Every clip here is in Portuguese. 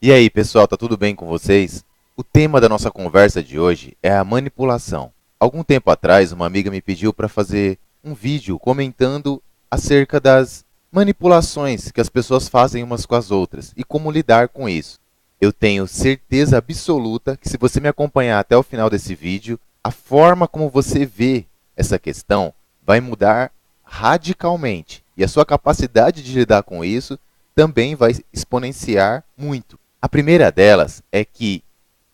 E aí, pessoal, tá tudo bem com vocês? O tema da nossa conversa de hoje é a manipulação. Algum tempo atrás, uma amiga me pediu para fazer um vídeo comentando acerca das manipulações que as pessoas fazem umas com as outras e como lidar com isso. Eu tenho certeza absoluta que se você me acompanhar até o final desse vídeo, a forma como você vê essa questão vai mudar radicalmente e a sua capacidade de lidar com isso também vai exponenciar muito. A primeira delas é que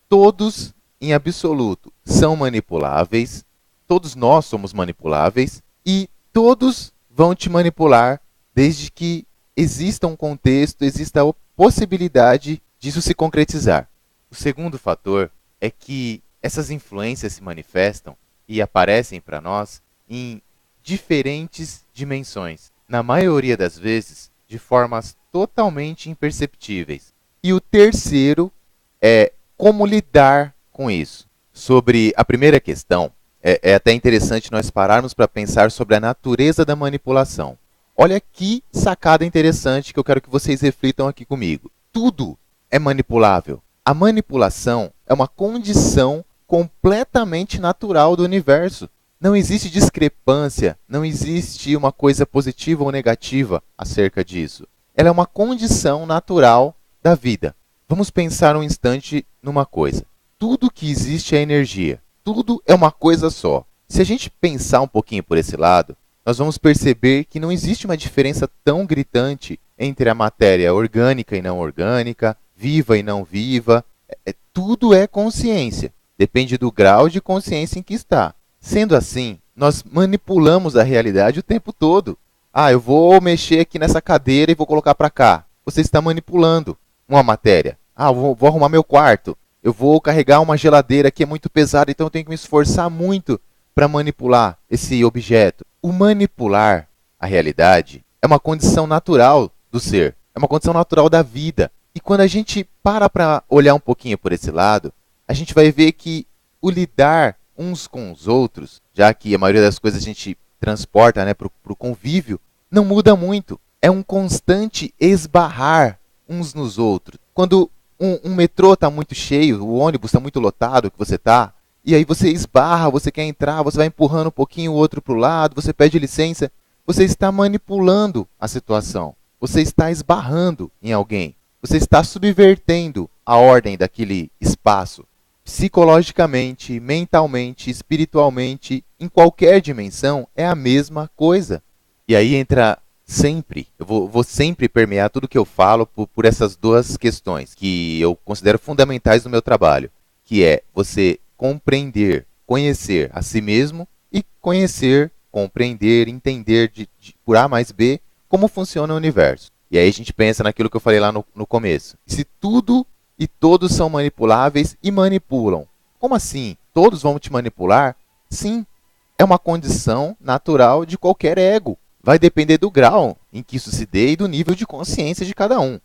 todos, em absoluto, são manipuláveis, todos nós somos manipuláveis e todos vão te manipular desde que exista um contexto, exista a possibilidade disso se concretizar. O segundo fator é que essas influências se manifestam e aparecem para nós em diferentes dimensões, na maioria das vezes de formas totalmente imperceptíveis. E o terceiro é como lidar com isso. Sobre a primeira questão, é até interessante nós pararmos para pensar sobre a natureza da manipulação. Olha que sacada interessante que eu quero que vocês reflitam aqui comigo. Tudo é manipulável. A manipulação é uma condição completamente natural do universo. Não existe discrepância, não existe uma coisa positiva ou negativa acerca disso. Ela é uma condição natural da vida. Vamos pensar um instante numa coisa. Tudo que existe é energia. Tudo é uma coisa só. Se a gente pensar um pouquinho por esse lado, nós vamos perceber que não existe uma diferença tão gritante entre a matéria orgânica e não orgânica, viva e não viva. Tudo é consciência. Depende do grau de consciência em que está. Sendo assim, nós manipulamos a realidade o tempo todo. Eu vou mexer aqui nessa cadeira e vou colocar para cá. Você está manipulando uma matéria. Vou arrumar meu quarto. Eu vou carregar uma geladeira que é muito pesada, então eu tenho que me esforçar muito para manipular esse objeto. O manipular a realidade é uma condição natural do ser. É uma condição natural da vida. E quando a gente para olhar um pouquinho por esse lado, a gente vai ver que o lidar uns com os outros, já que a maioria das coisas a gente transporta, né, para o convívio, não muda muito. É um constante esbarrar uns nos outros. Quando um metrô está muito cheio, o ônibus está muito lotado, que você está, e aí você esbarra, você quer entrar, você vai empurrando um pouquinho o outro para o lado, você pede licença, você está manipulando a situação. Você está esbarrando em alguém. Você está subvertendo a ordem daquele espaço. Psicologicamente, mentalmente, espiritualmente, em qualquer dimensão, é a mesma coisa. E aí entra sempre, eu vou sempre permear tudo que eu falo por essas duas questões, que eu considero fundamentais no meu trabalho, que é você compreender, conhecer a si mesmo e conhecer, compreender, entender por A mais B como funciona o universo. E aí a gente pensa naquilo que eu falei lá no começo. Se tudo e todos são manipuláveis e manipulam. Como assim? Todos vão te manipular? Sim, é uma condição natural de qualquer ego. Vai depender do grau em que isso se dê e do nível de consciência de cada um.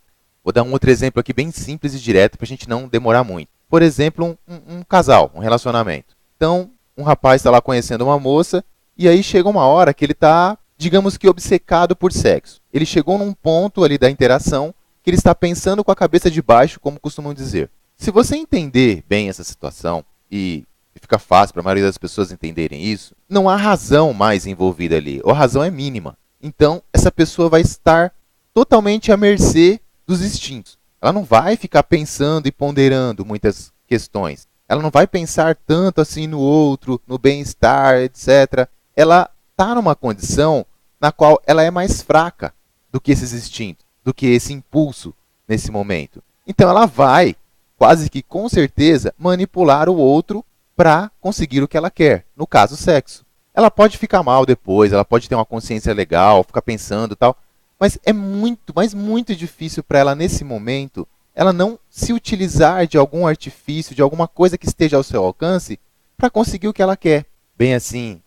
Vou dar um outro exemplo aqui bem simples e direto para a gente não demorar muito. Por exemplo, um casal, um relacionamento. Então, um rapaz está lá conhecendo uma moça e aí chega uma hora que ele está, digamos que, obcecado por sexo. Ele chegou num ponto ali da interação que ele está pensando com a cabeça de baixo, como costumam dizer. Se você entender bem essa situação, e fica fácil para a maioria das pessoas entenderem isso, não há razão mais envolvida ali, ou a razão é mínima. Então, essa pessoa vai estar totalmente à mercê dos instintos. Ela não vai ficar pensando e ponderando muitas questões. Ela não vai pensar tanto assim no outro, no bem-estar, etc. Ela está numa condição na qual ela é mais fraca do que esses instintos, do que esse impulso nesse momento. Então ela vai, quase que com certeza, manipular o outro para conseguir o que ela quer, no caso, o sexo. Ela pode ficar mal depois, ela pode ter uma consciência legal, ficar pensando e tal, mas é muito, mas muito difícil para ela, nesse momento, ela não se utilizar de algum artifício, de alguma coisa que esteja ao seu alcance, para conseguir o que ela quer. Bem assim,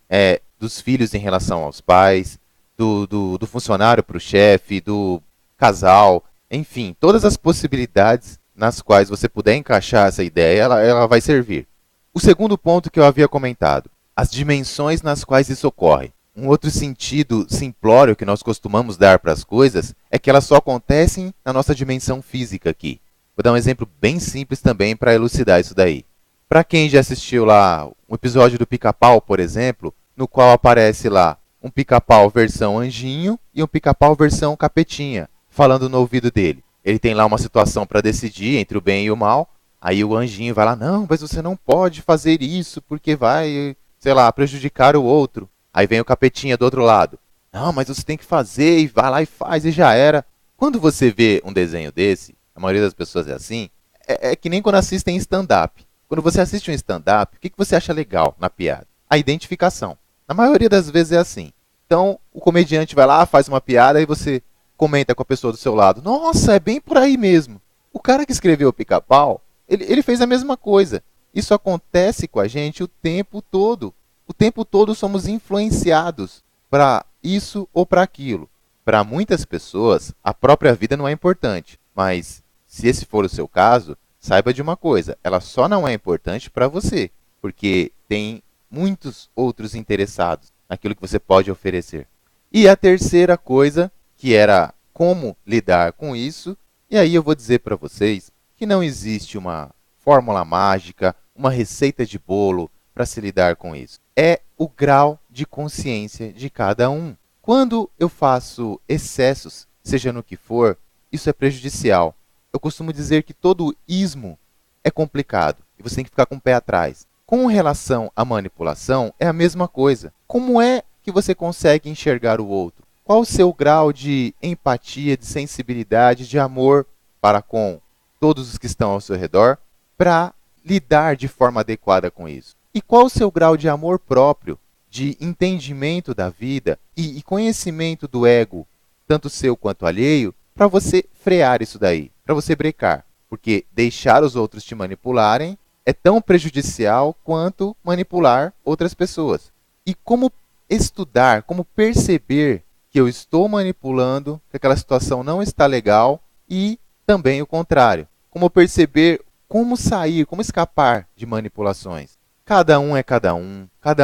dos filhos em relação aos pais, do funcionário para o chefe, do casal, enfim, todas as possibilidades nas quais você puder encaixar essa ideia, ela vai servir. O segundo ponto que eu havia comentado, as dimensões nas quais isso ocorre. Um outro sentido simplório que nós costumamos dar para as coisas é que elas só acontecem na nossa dimensão física aqui. Vou dar um exemplo bem simples também para elucidar isso daí. Para quem já assistiu lá um episódio do Pica-Pau, por exemplo, no qual aparece lá um Pica-Pau versão anjinho e um Pica-Pau versão capetinha, falando no ouvido dele. Ele tem lá uma situação para decidir entre o bem e o mal, aí o anjinho vai lá, não, mas você não pode fazer isso porque vai, sei lá, prejudicar o outro. Aí vem o capetinha do outro lado, não, mas você tem que fazer e vai lá e faz e já era. Quando você vê um desenho desse, a maioria das pessoas é assim, é que nem quando assistem stand-up. Quando você assiste um stand-up, o que você acha legal na piada? A identificação. Na maioria das vezes é assim. Então, o comediante vai lá, faz uma piada e você comenta com a pessoa do seu lado. Nossa, é bem por aí mesmo. O cara que escreveu o Pica-Pau, ele fez a mesma coisa. Isso acontece com a gente o tempo todo. O tempo todo somos influenciados para isso ou para aquilo. Para muitas pessoas, a própria vida não é importante. Mas, se esse for o seu caso, saiba de uma coisa, ela só não é importante para você, porque tem muitos outros interessados naquilo que você pode oferecer. E a terceira coisa, que era como lidar com isso, e aí eu vou dizer para vocês que não existe uma fórmula mágica, uma receita de bolo para se lidar com isso. É o grau de consciência de cada um. Quando eu faço excessos, seja no que for, isso é prejudicial. Eu costumo dizer que todo ismo é complicado e você tem que ficar com o pé atrás. Com relação à manipulação, é a mesma coisa. Como é que você consegue enxergar o outro? Qual o seu grau de empatia, de sensibilidade, de amor para com todos os que estão ao seu redor para lidar de forma adequada com isso? E qual o seu grau de amor próprio, de entendimento da vida e conhecimento do ego, tanto seu quanto alheio, para você frear isso daí, para você brecar? Porque deixar os outros te manipularem é tão prejudicial quanto manipular outras pessoas. E como estudar, como perceber que eu estou manipulando, que aquela situação não está legal e também o contrário. Como perceber como sair, como escapar de manipulações. Cada um é cada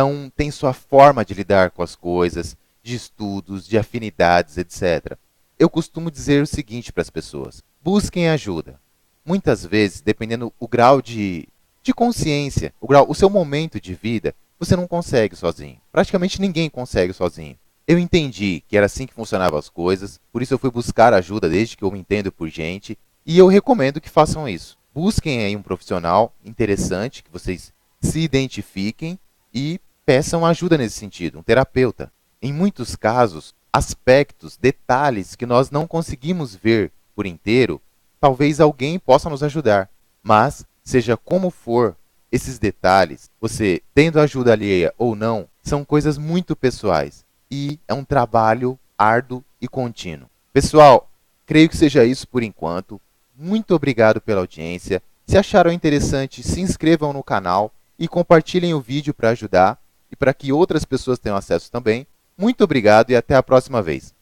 um tem sua forma de lidar com as coisas, de estudos, de afinidades, etc. Eu costumo dizer o seguinte para as pessoas: busquem ajuda. Muitas vezes, dependendo do grau de consciência, o seu momento de vida, você não consegue sozinho. Praticamente ninguém consegue sozinho. Eu entendi que era assim que funcionavam as coisas, por isso eu fui buscar ajuda desde que eu me entendo por gente, e eu recomendo que façam isso. Busquem aí um profissional interessante, que vocês se identifiquem e peçam ajuda nesse sentido, um terapeuta. Em muitos casos, aspectos, detalhes que nós não conseguimos ver por inteiro, talvez alguém possa nos ajudar. Mas, seja como for, esses detalhes, você tendo ajuda alheia ou não, são coisas muito pessoais. E é um trabalho árduo e contínuo. Pessoal, creio que seja isso por enquanto. Muito obrigado pela audiência. Se acharam interessante, se inscrevam no canal e compartilhem o vídeo para ajudar e para que outras pessoas tenham acesso também. Muito obrigado e até a próxima vez.